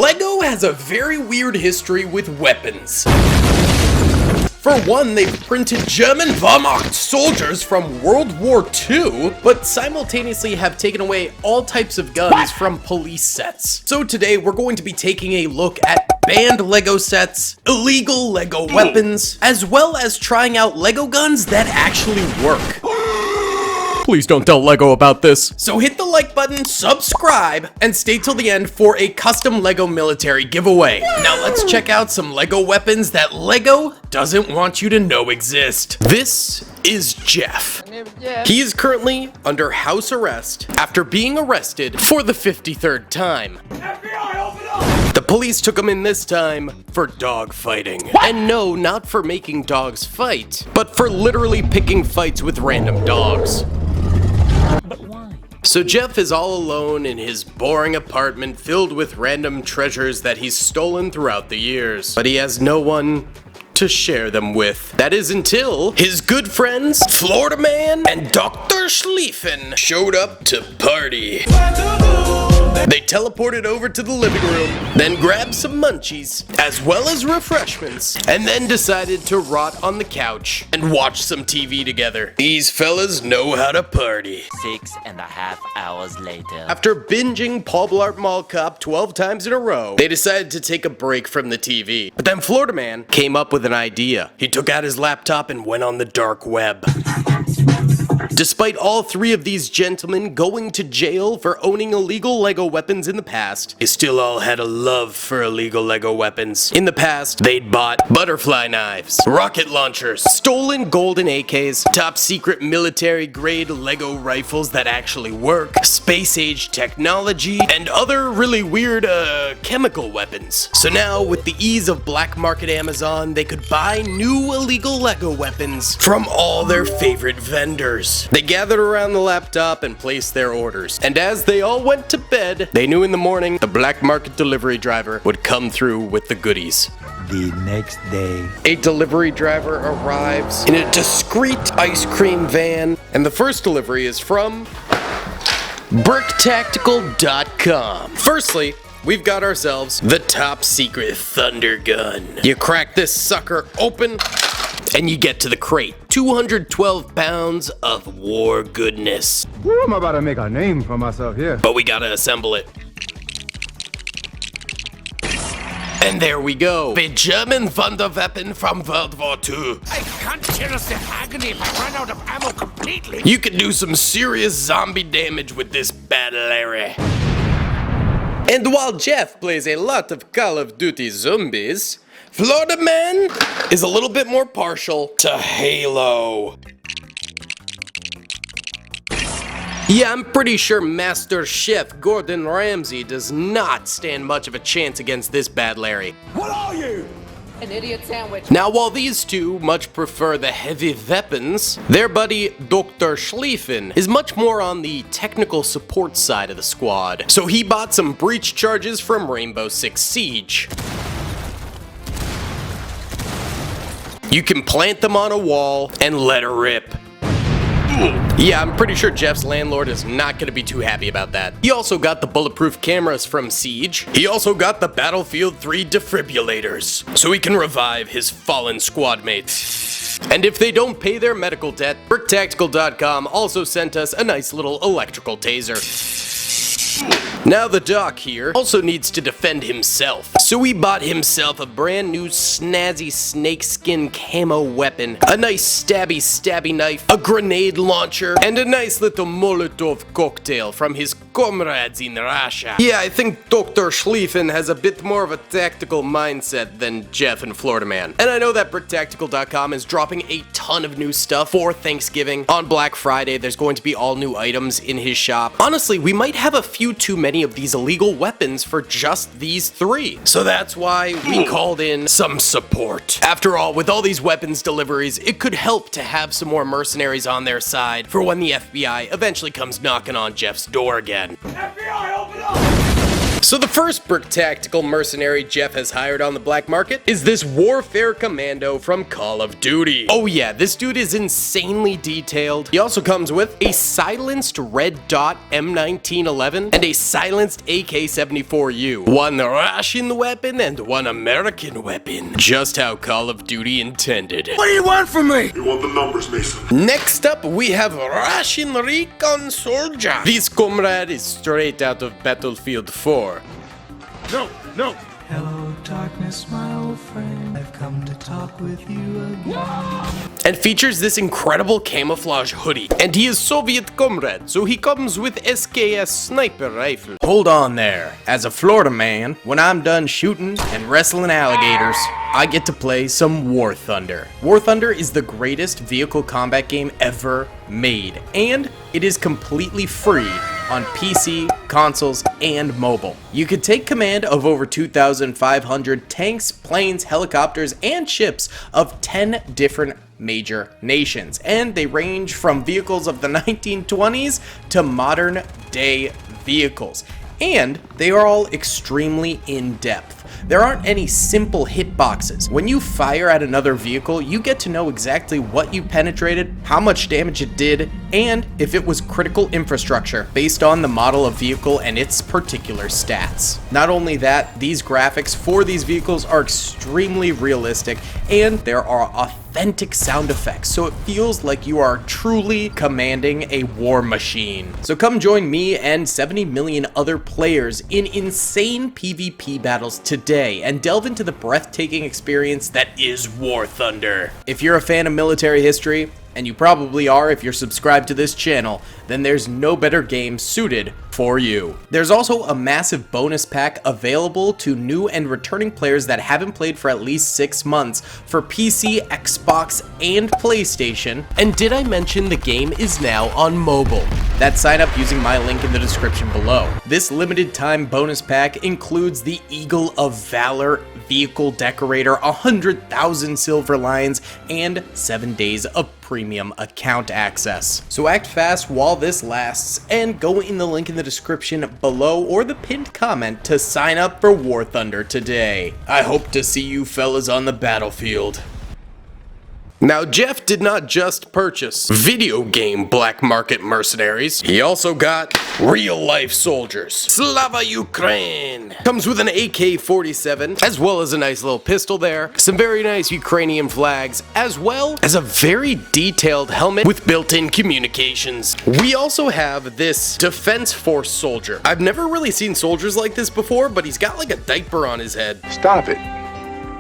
LEGO has a very weird history with weapons. For one, they've printed German Wehrmacht soldiers from World War II, but simultaneously have taken away all types of guns from police sets. So today, we're going to be taking a look at banned LEGO sets, illegal LEGO weapons, as well as trying out LEGO guns that actually work. Please don't tell LEGO about this. So hit the like button, subscribe, and stay till the end for a custom LEGO military giveaway. Now let's check out some LEGO weapons that LEGO doesn't want you to know exist. This is Jeff. He is currently under house arrest after being arrested for the 53rd time. FBI, open up! The police took him in this time for dog fighting. And no, not for making dogs fight, but for literally picking fights with random dogs. But why? So Jeff is all alone in his boring apartment filled with random treasures that he's stolen throughout the years. But he has no one to share them with. That is until his good friends, Florida Man and Dr. Schlieffen, showed up to party. They teleported over to the living room, then grabbed some munchies, as well as refreshments, and then decided to rot on the couch and watch some TV together. These fellas know how to party. 6.5 hours later. After binging Paul Blart Mall Cop 12 times in a row, they decided to take a break from the TV. But then Florida Man came up with an idea. He took out his laptop and went on the dark web. Despite all three of these gentlemen going to jail for owning illegal LEGO weapons in the past, they still all had a love for illegal LEGO weapons. In the past, they'd bought butterfly knives, rocket launchers, stolen golden AKs, top secret military grade LEGO rifles that actually work, space age technology, and other really weird, chemical weapons. So now, with the ease of black market Amazon, they could buy new illegal LEGO weapons from all their favorite vendors. They gathered around the laptop and placed their orders. And as they all went to bed, they knew in the morning the black market delivery driver would come through with the goodies. The next day, a delivery driver arrives in a discreet ice cream van, and the first delivery is from BrickTactical.com. Firstly, we've got ourselves the top secret thunder gun. You crack this sucker open, and you get to the crate. 212 pounds of war goodness. Woo, I'm about to make a name for myself here. But we gotta assemble it. And there we go. The German Wunderweapon from World War II. I can't kill us in agony if I run out of ammo completely. You can do some serious zombie damage with this battle area. And while Jeff plays a lot of Call of Duty zombies, Florida Man is a little bit more partial to Halo. Yeah, I'm pretty sure Master Chef Gordon Ramsay does not stand much of a chance against this bad Larry. What are you? An idiot sandwich. Now, while these two much prefer the heavy weapons, their buddy Dr. Schlieffen is much more on the technical support side of the squad. So he bought some breach charges from Rainbow Six Siege. You can plant them on a wall and let her rip. Yeah, I'm pretty sure Jeff's landlord is not going to be too happy about that. He also got the bulletproof cameras from Siege. He also got the Battlefield 3 defibrillators, so he can revive his fallen squad mates. And if they don't pay their medical debt, BrickTactical.com also sent us a nice little electrical taser. Now the doc here also needs to defend himself, so he bought himself a brand new snazzy snakeskin camo weapon, a nice stabby knife, a grenade launcher, and a nice little Molotov cocktail from his comrades in Russia. Yeah, I think Dr. Schlieffen has a bit more of a tactical mindset than Jeff and Florida Man. And I know that BrickTactical.com is dropping a ton of new stuff for Thanksgiving. On Black Friday, there's going to be all new items in his shop. Honestly, we might have a few too many of these illegal weapons for just these three. So that's why we called in some support. After all, with all these weapons deliveries, it could help to have some more mercenaries on their side for when the FBI eventually comes knocking on Jeff's door again. FBI, open up! So the first Brick Tactical mercenary Jeff has hired on the black market is this Warfare Commando from Call of Duty. Oh yeah, this dude is insanely detailed. He also comes with a silenced red dot M1911 and a silenced AK-74U. One Russian weapon and one American weapon. Just how Call of Duty intended. What do you want from me? You want the numbers, Mason? Next up, we have Russian Recon Soldier. This comrade is straight out of Battlefield 4. No, no. Hello, darkness, my old friend. I've come to talk with you again. And features this incredible camouflage hoodie. And he is Soviet comrade, so he comes with SKS sniper rifle. Hold on there. As a Florida man, when I'm done shooting and wrestling alligators, I get to play some War Thunder. War Thunder is the greatest vehicle combat game ever made, and it is completely free on PC, consoles, and mobile. You can take command of over 2,500 tanks, planes, helicopters, and ships of 10 different major nations, and they range from vehicles of the 1920s to modern day vehicles, and they are all extremely in-depth. There aren't any simple hitboxes. When you fire at another vehicle, you get to know exactly what you penetrated, how much damage it did, and if it was critical infrastructure based on the model of vehicle and its particular stats. Not only that, these graphics for these vehicles are extremely realistic, and there are authentic sound effects, so it feels like you are truly commanding a war machine. So come join me and 70 million other players in insane PvP battles today and delve into the breathtaking experience that is War Thunder. If you're a fan of military history, and you probably are if you're subscribed to this channel, then there's no better game suited for you. There's also a massive bonus pack available to new and returning players that haven't played for at least 6 months for PC, Xbox, and PlayStation. And did I mention the game is now on mobile? That's sign up using my link in the description below. This limited time bonus pack includes the Eagle of Valor vehicle decorator, 100,000 silver lions, and 7 days of premium account access. So act fast while this lasts and go in the link in the description below or the pinned comment to sign up for War Thunder today. I hope to see you fellas on the battlefield. Now, Jeff did not just purchase video game black market mercenaries, he also got real-life soldiers. Slava Ukraine! Comes with an AK-47, as well as a nice little pistol there, some very nice Ukrainian flags, as well as a very detailed helmet with built-in communications. We also have this Defense Force soldier. I've never really seen soldiers like this before, but he's got like a diaper on his head. Stop it.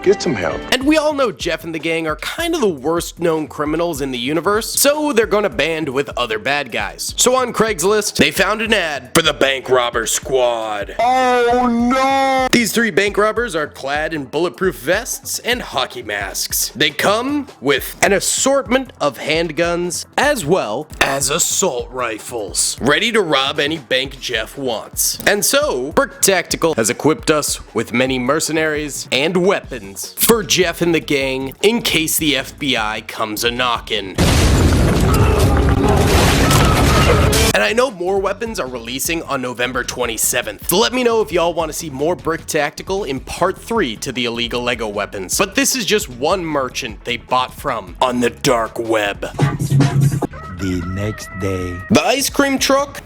Get some help. And we all know Jeff and the gang are kind of the worst known criminals in the universe, so they're gonna band with other bad guys. So on Craigslist, they found an ad for the Bank Robber Squad. Oh no! These 3 bank robbers are clad in bulletproof vests and hockey masks. They come with an assortment of handguns as well as assault rifles, ready to rob any bank Jeff wants. And so, Brick Tactical has equipped us with many mercenaries and weapons for Jeff and the gang in case the FBI comes a-knockin'. And I know more weapons are releasing on November 27th, so let me know if y'all want to see more Brick Tactical in part 3 to the illegal LEGO weapons. But this is just one merchant they bought from on the dark web. The next day. The ice cream truck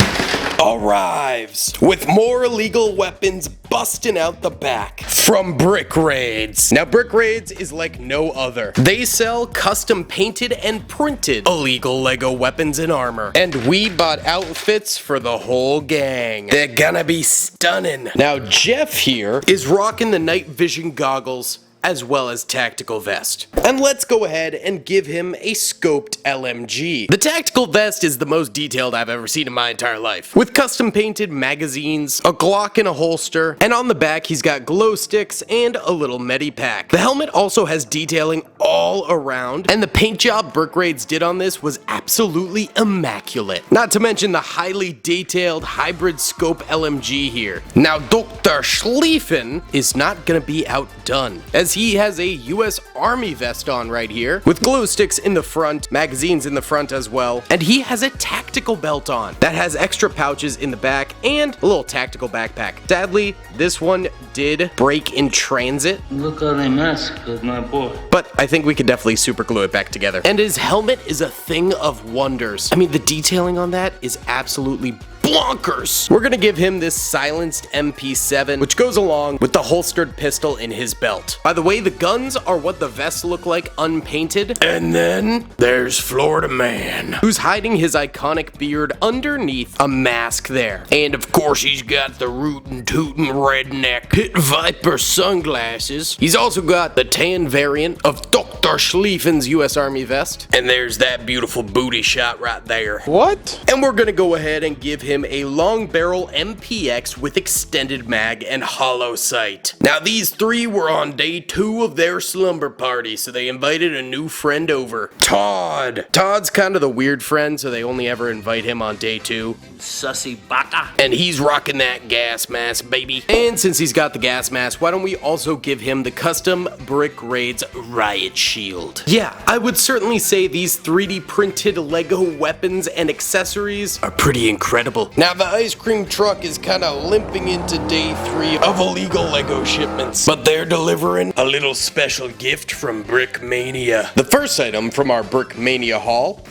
arrives with more illegal weapons busting out the back from Brick Raidz. Now, Brick Raidz is like no other. They sell custom painted and printed illegal LEGO weapons and armor, and we bought outfits for the whole gang. They're gonna be stunning. Now, Jeff here is rocking the night vision goggles as well as tactical vest. And let's go ahead and give him a scoped LMG. The tactical vest is the most detailed I've ever seen in my entire life, with custom painted magazines, a Glock in a holster, and on the back he's got glow sticks and a little medipack. The helmet also has detailing all around, and the paint job Brick Raidz did on this was absolutely immaculate. Not to mention the highly detailed hybrid scope LMG here. Now, Dr. Schlieffen is not gonna be outdone, as he has a US Army vest on right here, with glow sticks in the front, magazines in the front as well, and he has a tactical belt on that has extra pouches in the back and a little tactical backpack. Sadly, this one did break in transit. Look how they massacred my boy. But I think we could definitely super glue it back together. And his helmet is a thing of wonders. I mean, the detailing on that is absolutely bonkers. We're gonna give him this silenced MP7, which goes along with the holstered pistol in his belt. By the way, the guns are what the vests look like unpainted. And then there's Florida Man, who's hiding his iconic beard underneath a mask there. And of course, he's got the rootin' tootin' redneck Pit Viper sunglasses. He's also got the tan variant of Dr. Schlieffen's US Army vest. And there's that beautiful booty shot right there. What? And we're gonna go ahead and give him a long barrel MPX with extended mag and hollow sight. Now these three were on day 2 of their slumber party, so they invited a new friend over, Todd. Todd's kind of the weird friend, so they only ever invite him on day 2. Sussy bata. And he's rocking that gas mask, baby. And since he's got the gas mask, why don't we also give him the custom Brick Raidz riot shield? Yeah, I would certainly say these 3D printed Lego weapons and accessories are pretty incredible. Now the ice cream truck is kind of limping into day 3 of illegal Lego shipments, but they're delivering a little special gift from BrickMania. The first item from our BrickMania haul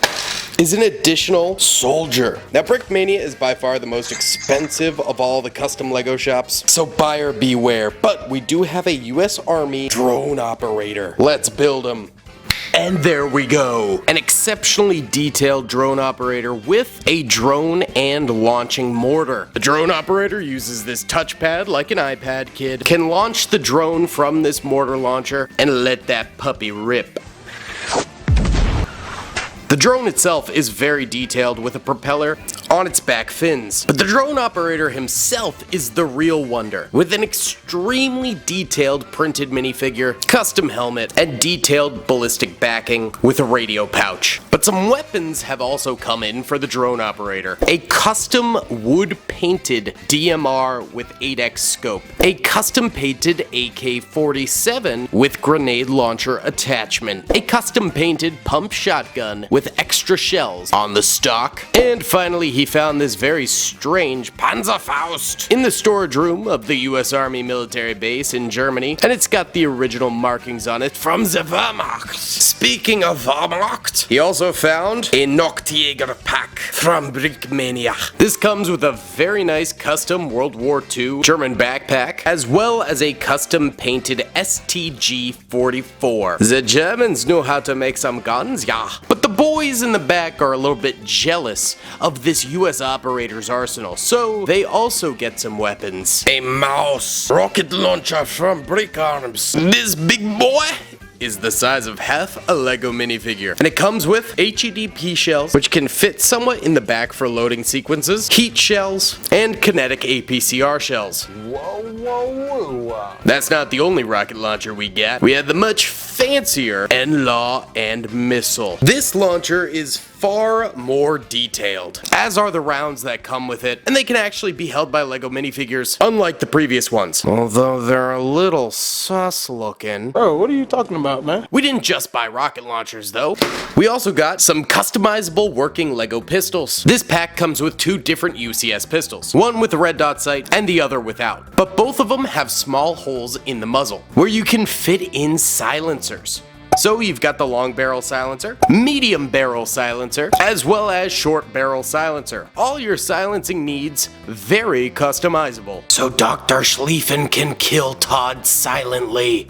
is an additional soldier. Now BrickMania is by far the most expensive of all the custom Lego shops, so buyer beware, but we do have a US Army drone operator. Let's build him. And there we go. An exceptionally detailed drone operator with a drone and launching mortar. The drone operator uses this touchpad like an iPad kid, can launch the drone from this mortar launcher and let that puppy rip. The drone itself is very detailed with a propeller on its back fins, but the drone operator himself is the real wonder, with an extremely detailed printed minifigure, custom helmet, and detailed ballistic backing with a radio pouch. But some weapons have also come in for the drone operator. A custom wood-painted DMR with 8x scope, a custom-painted AK-47 with grenade launcher attachment, a custom-painted pump shotgun with extra shells on the stock, and finally he found this very strange Panzerfaust in the storage room of the US Army military base in Germany, and it's got the original markings on it from the Wehrmacht. Speaking of Wehrmacht, he also found a Nachtjäger pack from BrickMania. This comes with a very nice custom World War II German backpack, as well as a custom painted STG-44. The Germans know how to make some guns, yeah, but the boys in the back are a little bit jealous of this US operator's arsenal, so they also get some weapons. A mouse rocket launcher from Brick Arms. This big boy is the size of half a Lego minifigure, and it comes with HEDP shells, which can fit somewhat in the back for loading sequences, heat shells, and kinetic APCR shells. Whoa, whoa, whoa. That's not the only rocket launcher we got. We had the much fancier NLAW and missile. This launcher is far more detailed, as are the rounds that come with it, and they can actually be held by Lego minifigures, unlike the previous ones. Although they're a little sus looking. Bro, what are you talking about, man? We didn't just buy rocket launchers though. We also got some customizable working Lego pistols. This pack comes with 2 different UCS pistols, one with a red dot sight and the other without. But both of them have small holes in the muzzle, where you can fit in silencers. So you've got the long barrel silencer, medium barrel silencer, as well as short barrel silencer. All your silencing needs very customizable, so Dr. Schlieffen can kill Todd silently.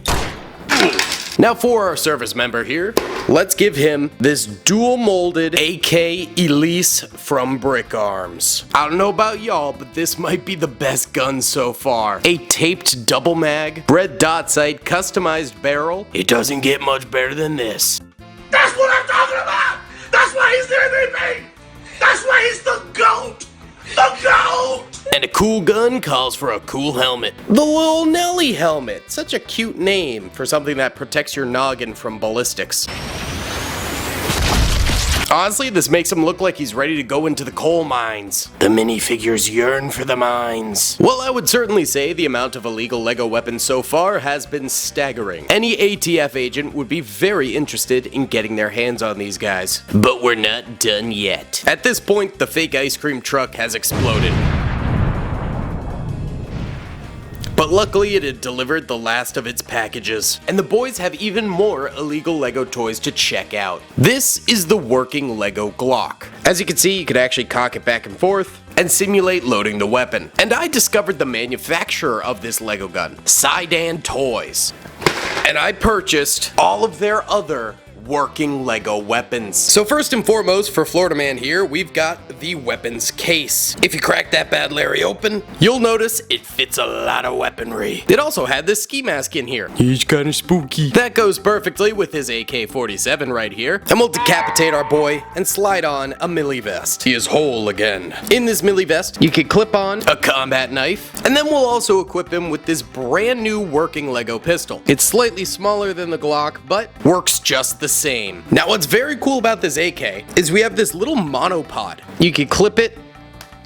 Now for our service member here, let's give him this dual molded AK Elise from Brick Arms. I don't know about y'all, but this might be the best gun so far. A taped double mag, red dot sight, customized barrel. It doesn't get much better than this. That's what I'm talking about! That's why he's the MVP! That's why he's the GOAT! The GOAT! And a cool gun calls for a cool helmet. The Lil Nelly helmet. Such a cute name for something that protects your noggin from ballistics. Honestly, this makes him look like he's ready to go into the coal mines. The minifigures yearn for the mines. Well, I would certainly say the amount of illegal LEGO weapons so far has been staggering. Any ATF agent would be very interested in getting their hands on these guys. But we're not done yet. At this point, the fake ice cream truck has exploded. But luckily it had delivered the last of its packages. And the boys have even more illegal LEGO toys to check out. This is the working LEGO Glock. As you can see, you could actually cock it back and forth and simulate loading the weapon. And I discovered the manufacturer of this LEGO gun, Sidan Toys. And I purchased all of their other working LEGO weapons. So first and foremost, for Florida Man here, we've got the weapons case. If you crack that bad Larry open, you'll notice it fits a lot of weaponry. It also had this ski mask in here. He's kinda spooky. That goes perfectly with his AK-47 right here. And we'll decapitate our boy and slide on a melee vest. He is whole again. In this melee vest, you can clip on a combat knife, and then we'll also equip him with this brand new working LEGO pistol. It's slightly smaller than the Glock, but works just the same. Now what's very cool about this AK is we have this little monopod. You can clip it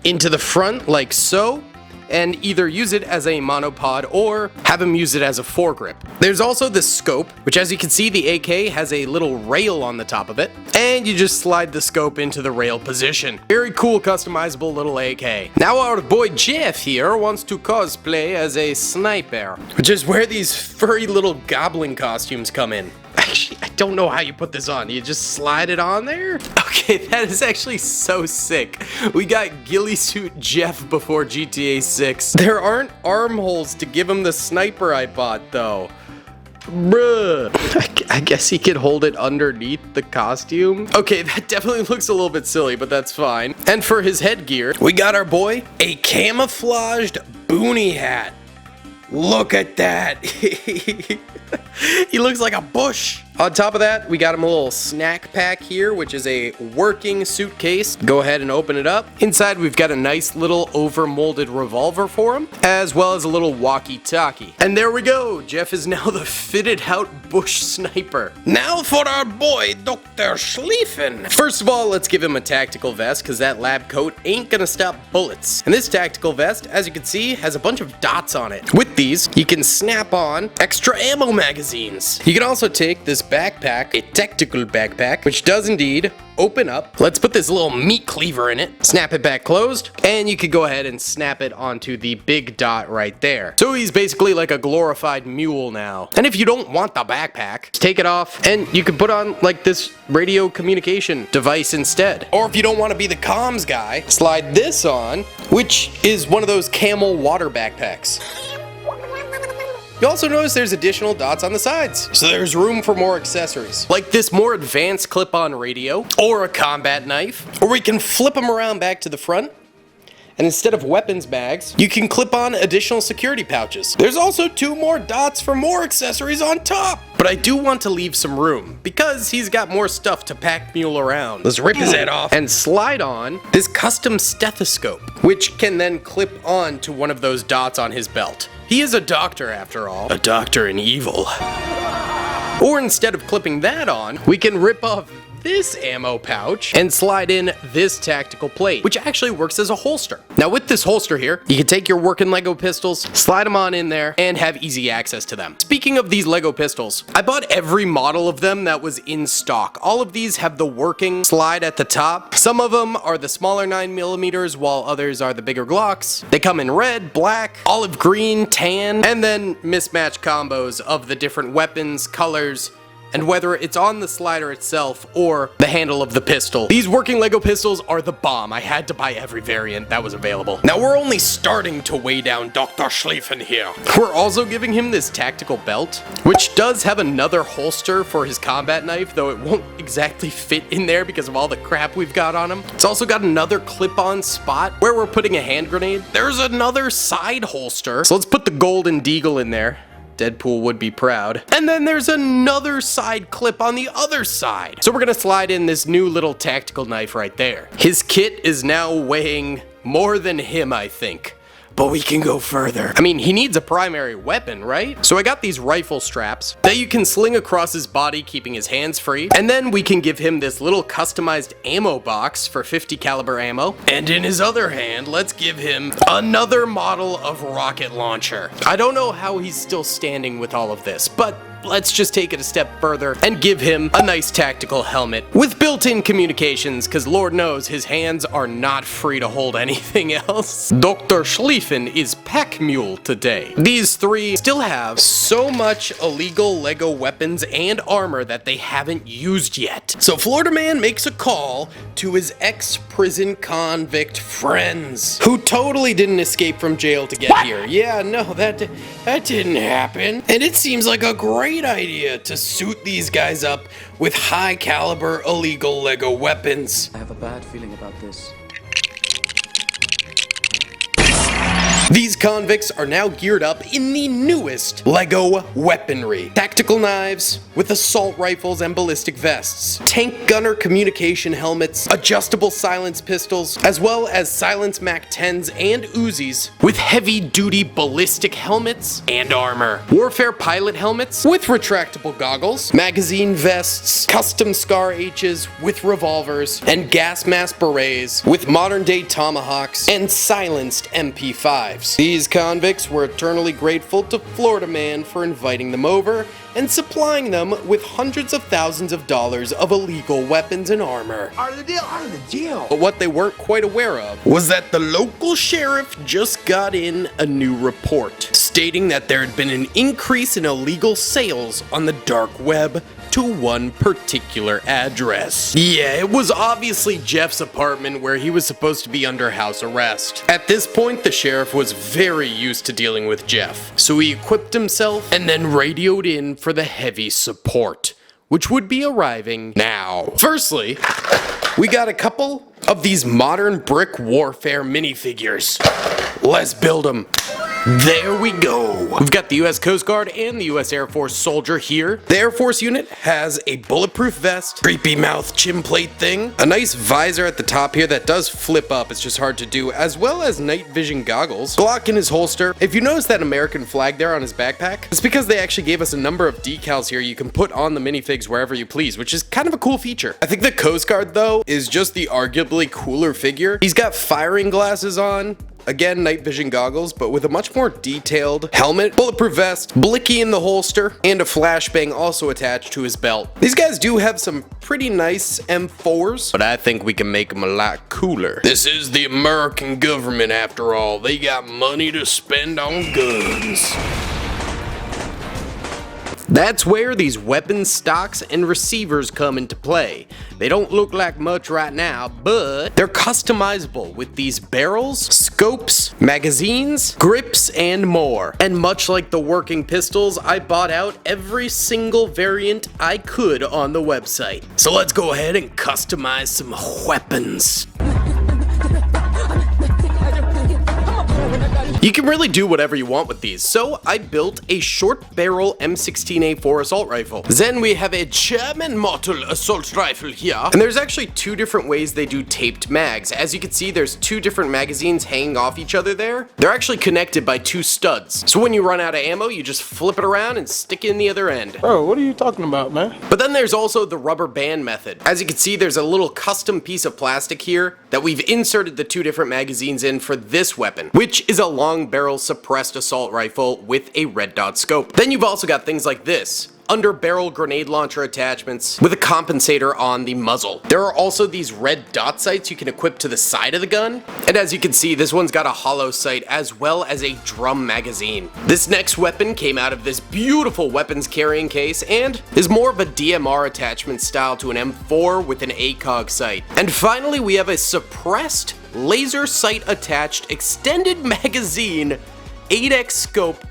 into the front like so, and either use it as a monopod or have him use it as a foregrip. There's also this scope, which as you can see the AK has a little rail on the top of it, and you just slide the scope into the rail position. Very cool customizable little AK. Now our boy Jeff here wants to cosplay as a sniper, which is where these furry little goblin costumes come in. Actually, I don't know how you put this on. You just slide it on there? Okay, that is actually so sick. We got ghillie suit Jeff before GTA 6. There aren't armholes to give him the sniper I bought, though. Bruh. I guess he could hold it underneath the costume. Okay, that definitely looks a little bit silly, but that's fine. And for his headgear, we got our boy a camouflaged boonie hat. Look at that. He looks like a bush. On top of that, we got him a little snack pack here, which is a working suitcase. Go ahead and open it up. Inside, we've got a nice little over-molded revolver for him, as well as a little walkie-talkie. And there we go. Jeff is now the fitted-out bush sniper. Now for our boy, Dr. Schlieffen. First of all, let's give him a tactical vest, because that lab coat ain't gonna stop bullets. And this tactical vest, as you can see, has a bunch of dots on it. With these, you can snap on extra ammo magazines. You can also take this backpack, a tactical backpack, which does indeed open up. Let's put this little meat cleaver in it, snap it back closed, and you could go ahead and snap it onto the big dot right there. So he's basically like a glorified mule now. And if you don't want the backpack, take it off and you can put on like this radio communication device instead. Or if you don't want to be the comms guy, slide this on, which is one of those camel water backpacks. You also notice there's additional dots on the sides, so there's room for more accessories, like this more advanced clip-on radio, or a combat knife, or we can flip them around back to the front, and instead of weapons bags, you can clip on additional security pouches. There's also 2 more dots for more accessories on top. But I do want to leave some room, because he's got more stuff to pack mule around. Let's rip his head off and slide on this custom stethoscope, which can then clip on to one of those dots on his belt. He is a doctor after all. A doctor in evil. Or instead of clipping that on, we can rip off this ammo pouch and slide in this tactical plate, which actually works as a holster. Now with this holster here, you can take your working LEGO pistols, slide them on in there, and have easy access to them. Speaking of these LEGO pistols, I bought every model of them that was in stock. All of these have the working slide at the top. Some of them are the smaller 9mm, while others are the bigger Glocks. They come in red, black, olive green, tan, and then mismatched combos of the different weapons, colors, and whether it's on the slider itself or the handle of the pistol. These working LEGO pistols are the bomb. I had to buy every variant that was available. Now we're only starting to weigh down Dr. Schlieffen here. We're also giving him this tactical belt, which does have another holster for his combat knife, though it won't exactly fit in there because of all the crap we've got on him. It's also got another clip-on spot where we're putting a hand grenade. There's another side holster, so let's put the golden deagle in there. Deadpool would be proud. And then there's another side clip on the other side. So we're gonna slide in this new little tactical knife right there. His kit is now weighing more than him, I think. but we can go further. I mean, he needs a primary weapon, right? So I got these rifle straps that you can sling across his body, keeping his hands free. And then we can give him this little customized ammo box for 50 caliber ammo. And in his other hand, let's give him another model of rocket launcher. I don't know how he's still standing with all of this, but let's just take it a step further and give him a nice tactical helmet with built-in communications, because Lord knows his hands are not free to hold anything else. Dr. Schlieffen is pack mule today. These three still have so much illegal Lego weapons and armor that they haven't used yet. So Florida Man makes a call to his ex-prison convict friends, who totally didn't escape from jail to get here. Yeah, no, that didn't happen. And it seems like a great idea to suit these guys up with high caliber illegal Lego weapons. I have a bad feeling about this. These convicts are now geared up in the newest Lego weaponry. Tactical knives with assault rifles and ballistic vests, tank gunner communication helmets, adjustable silence pistols, as well as silence MAC-10s and Uzis with heavy-duty ballistic helmets and armor. Warfare pilot helmets with retractable goggles, magazine vests, custom Scar H's with revolvers, and gas mask berets with modern-day tomahawks and silenced MP5s. These convicts were eternally grateful to Florida Man for inviting them over and supplying them with hundreds of thousands of dollars of illegal weapons and armor. Out of the deal. But what they weren't quite aware of was that the local sheriff just got in a new report stating that there had been an increase in illegal sales on the dark web to one particular address. Yeah, it was obviously Jeff's apartment where he was supposed to be under house arrest. At this point, the sheriff was very used to dealing with Jeff, so he equipped himself and then radioed in for the heavy support, which would be arriving now. Firstly, we got a couple of these modern brick warfare minifigures. Let's build them. There we go. We've got the US Coast Guard and the US Air Force soldier here. The Air Force unit has a bulletproof vest, creepy mouth chin plate thing, a nice visor at the top here that does flip up, it's just hard to do, as well as night vision goggles, Glock in his holster. If you notice that American flag there on his backpack, it's because they actually gave us a number of decals here you can put on the minifigs wherever you please, which is kind of a cool feature. I think the Coast Guard though is just the arguably cooler figure. He's got firing glasses on, again, night vision goggles, but with a much more detailed helmet, bulletproof vest, blicky in the holster, and a flashbang also attached to his belt. These guys do have some pretty nice M4s, but I think we can make them a lot cooler. This is the American government after all. They got money to spend on guns. That's where these weapon stocks and receivers come into play. They don't look like much right now, but they're customizable with these barrels, scopes, magazines, grips, and more. And much like the working pistols, I bought out every single variant I could on the website. So let's go ahead and customize some weapons. You can really do whatever you want with these, so I built a short barrel M16A4 assault rifle. Then we have a German model assault rifle here, and there's actually two different ways they do taped mags. As you can see, there's two different magazines hanging off each other there. They're actually connected by two studs, so when you run out of ammo, you just flip it around and stick it in the other end. Bro, what are you talking about, man? But then there's also the rubber band method. As you can see, there's a little custom piece of plastic here that we've inserted the two different magazines in for this weapon, which is a long barrel suppressed assault rifle with a red dot scope. Then you've also got things like this, under barrel grenade launcher attachments with a compensator on the muzzle. There are also these red dot sights you can equip to the side of the gun, and as you can see, this one's got a hollow sight as well as a drum magazine. This next weapon came out of this beautiful weapons carrying case and is more of a DMR attachment style to an M4 with an ACOG sight. And finally, we have a suppressed laser sight attached extended magazine 8x scope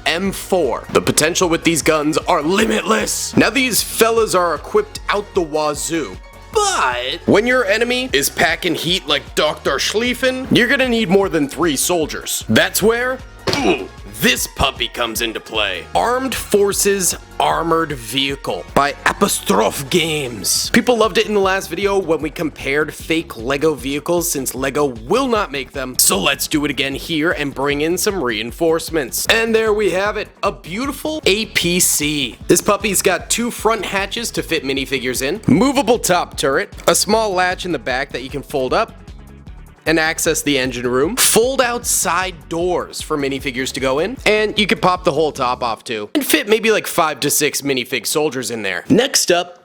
M4. The potential with these guns are limitless. Now these fellas are equipped out the wazoo, but when your enemy is packing heat like Dr. Schlieffen, you're gonna need more than 3 soldiers. That's where this puppy comes into play. Armed Forces Armored Vehicle by Apostrophe Games. People loved it in the last video when we compared fake Lego vehicles since Lego will not make them. So let's do it again here and bring in some reinforcements. And there we have it, a beautiful APC. This puppy's got 2 front hatches to fit minifigures in, movable top turret, a small latch in the back that you can fold up and access the engine room, fold out side doors for minifigures to go in, and you can pop the whole top off too, and fit maybe like 5 to 6 minifig soldiers in there. Next up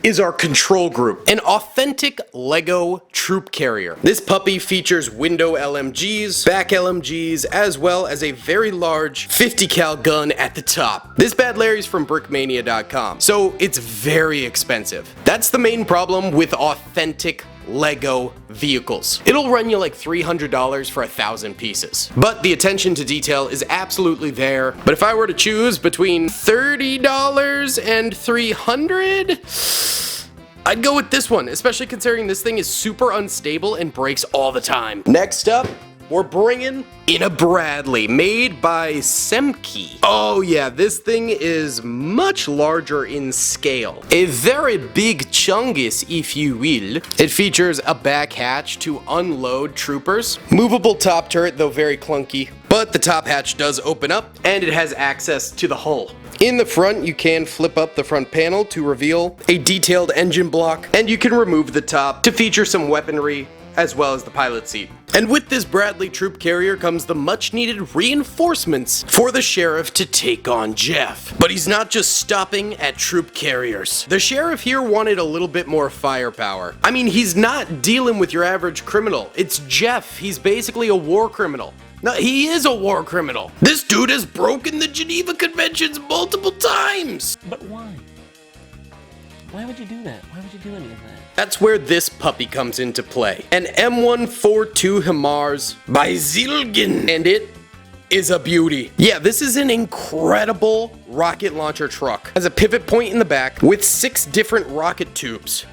is our control group, an authentic Lego troop carrier. This puppy features window LMGs, back LMGs, as well as a very large 50 cal gun at the top. This bad Larry's from BrickMania.com, so it's very expensive. That's the main problem with authentic Lego vehicles. It'll run you like $300 for 1,000 pieces. But the attention to detail is absolutely there. But if I were to choose between $30 and $300, I'd go with this one, especially considering this thing is super unstable and breaks all the time. Next up, we're bringing in a Bradley made by Semke. Oh yeah, this thing is much larger in scale. A very big chungus, if you will. It features a back hatch to unload troopers, movable top turret, though very clunky, but the top hatch does open up and it has access to the hull. In the front, you can flip up the front panel to reveal a detailed engine block, and you can remove the top to feature some weaponry as well as the pilot seat. And with this Bradley troop carrier comes the much needed reinforcements for the sheriff to take on Jeff. But he's not just stopping at troop carriers. The sheriff here wanted a little bit more firepower. I mean, he's not dealing with your average criminal. It's Jeff. He's basically a war criminal. No, he is a war criminal. This dude has broken the Geneva Conventions multiple times. But why? Why would you do that? Why would you do any of that? That's where this puppy comes into play. An M142 HIMARS by Zilgin, and it is a beauty. Yeah, this is an incredible rocket launcher truck. Has a pivot point in the back with 6 different rocket tubes,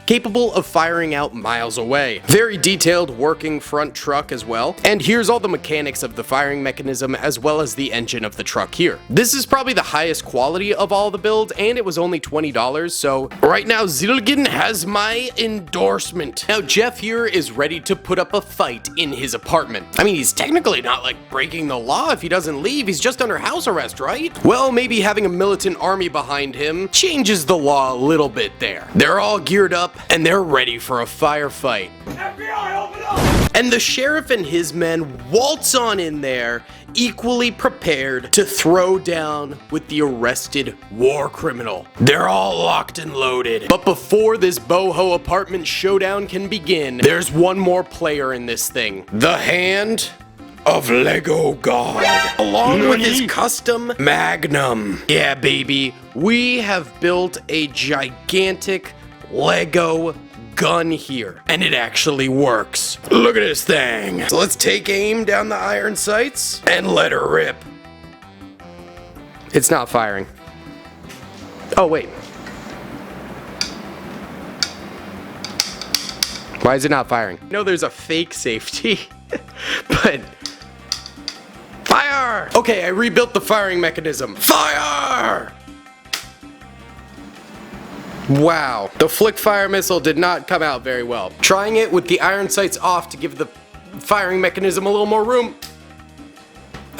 capable of firing out miles away. Very detailed working front truck as well. And here's all the mechanics of the firing mechanism as well as the engine of the truck here. This is probably the highest quality of all the builds, and it was only $20, so right now Zilgin has my endorsement. Now Jeff here is ready to put up a fight in his apartment. I mean, he's technically not like breaking the law if he doesn't leave, he's just under house arrest, right? Well, maybe having a militant army behind him changes the law a little bit there. They're all geared up and they're ready for a firefight. FBI, open up! And the sheriff and his men waltz on in there, equally prepared to throw down with the arrested war criminal. They're all locked and loaded. But before this boho apartment showdown can begin, there's one more player in this thing. The Hand of Lego God, along with his custom Magnum. Yeah, baby, we have built a gigantic Lego gun here, and it actually works. Look at this thing. So let's take aim down the iron sights and let her rip. It's not firing. Oh, wait. Why is it not firing? I know there's a fake safety, but fire! Okay, I rebuilt the firing mechanism. Fire! Wow, the flick fire missile did not come out very well. Trying it with the iron sights off to give the firing mechanism a little more room.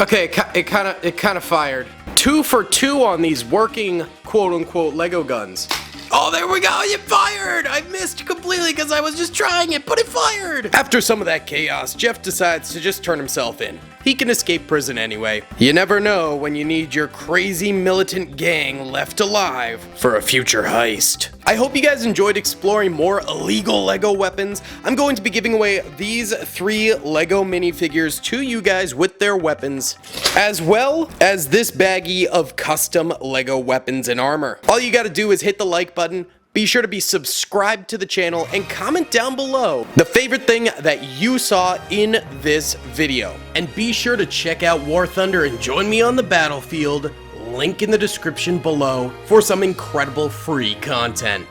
Okay, it kind of fired. 2 for 2 on these working quote-unquote Lego guns. Oh, there we go, it fired! I missed completely because I was just trying it, but it fired! After some of that chaos, Jeff decides to just turn himself in. He can escape prison anyway. You never know when you need your crazy militant gang left alive for a future heist. I hope you guys enjoyed exploring more illegal Lego weapons. I'm going to be giving away these 3 Lego minifigures to you guys with their weapons, as well as this baggie of custom Lego weapons and armor. All you gotta do is hit the like button, be sure to be subscribed to the channel, and comment down below the favorite thing that you saw in this video. And be sure to check out War Thunder and join me on the battlefield, link in the description below, for some incredible free content.